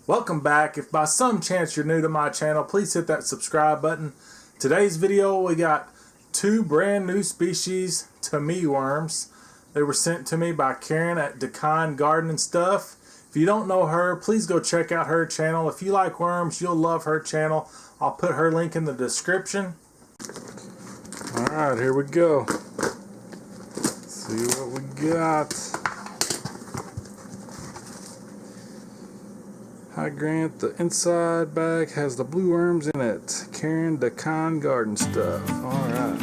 Welcome back. If by some chance you're new to my channel, please hit that subscribe button. Today's video, we got two brand new species to me worms. They were sent to me by Karen at Decon Garden and Stuff. If you don't know her, please go check out her channel. If you like worms, you'll love her channel. I'll put her link in the description. Alright, here we go. Let's see what we got. Hi Grant, the inside bag has the blue worms in it. Karen Decon Garden Stuff. Alright.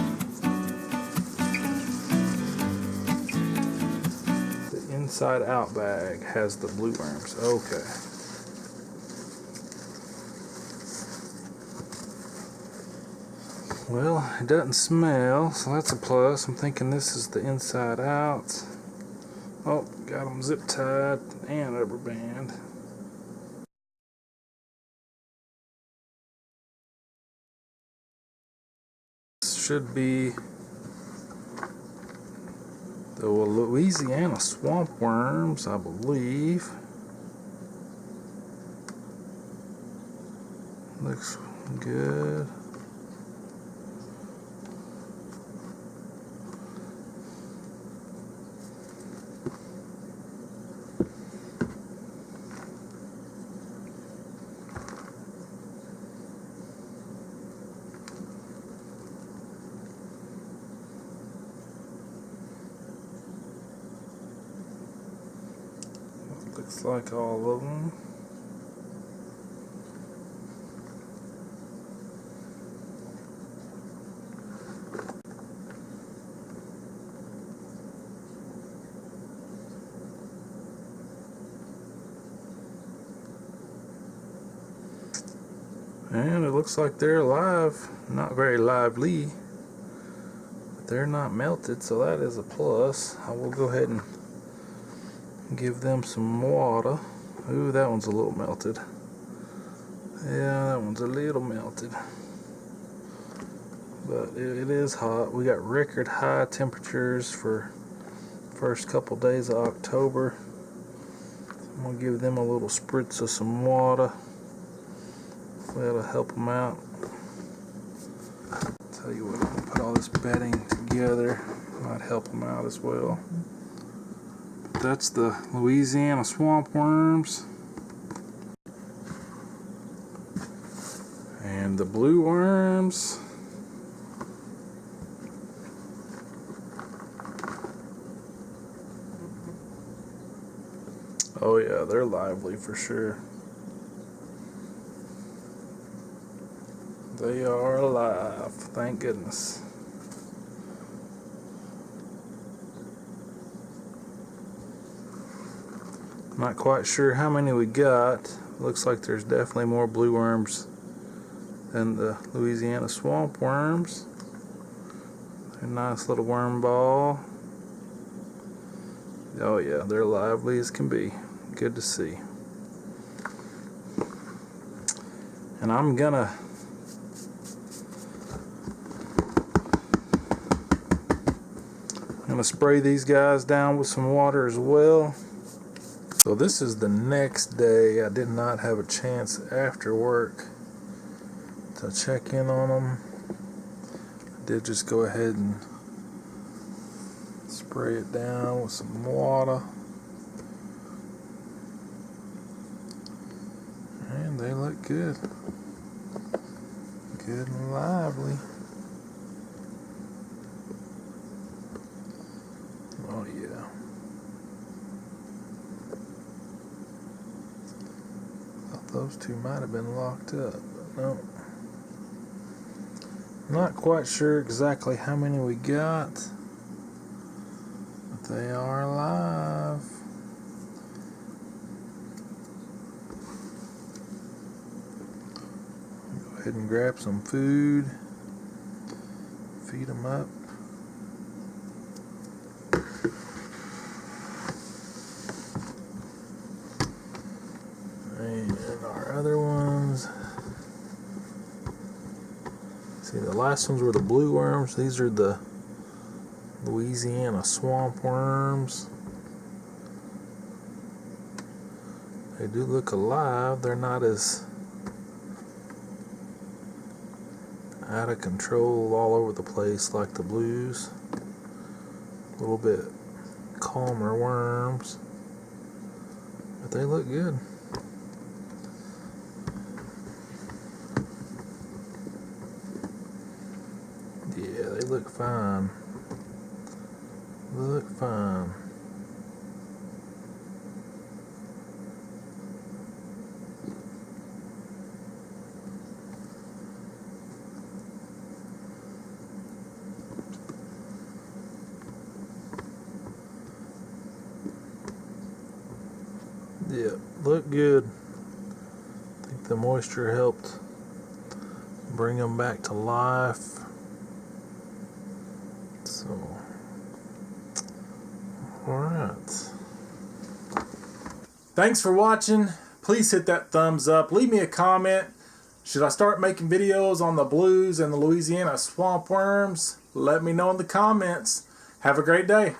The inside out bag has the blue worms. Okay. Well, it doesn't smell, so that's a plus. I'm thinking this is the inside out. Oh, got them zip tied and rubber band. Should be the Louisiana swamp worms, I believe. Looks good. Looks like all of them. And it looks like they're alive. Not very lively, but they're not melted, so that is a plus. I will go ahead and give them some water. Ooh, that one's a little melted. Yeah, that one's a little melted. But it is hot. We got record high temperatures for first couple days of October. I'm gonna give them a little spritz of some water. That'll help them out. Tell you what, I'm gonna put all this bedding together. Might help them out as well. That's the Louisiana swamp worms. And the blue worms. Oh yeah, they're lively for sure. They are alive, thank goodness. Not quite sure how many we got. Looks like there's definitely more blue worms than the Louisiana swamp worms. They're a nice little worm ball. Oh yeah, they're lively as can be. Good to see. And I'm gonna spray these guys down with some water as well. So this is the next day. I did not have a chance after work to check in on them. I did just go ahead and spray it down with some water. And they look good. Good and lively. Oh yeah. Thought those two might have been locked up, but no. Not quite sure exactly how many we got, but they are alive. Go ahead and grab some food, feed them up. And our other ones, see, the last ones were the blue worms. These are the Louisiana swamp worms. They do look alive. They're not as out of control all over the place like the blues. A little bit calmer worms, but they look good. Yeah, they look fine. Look fine. Yeah, look good. I think the moisture helped bring them back to life. So, alright. Thanks for watching. Please hit that thumbs up. Leave me a comment. Should I start making videos on the blues and the Louisiana swamp worms? Let me know in the comments. Have a great day.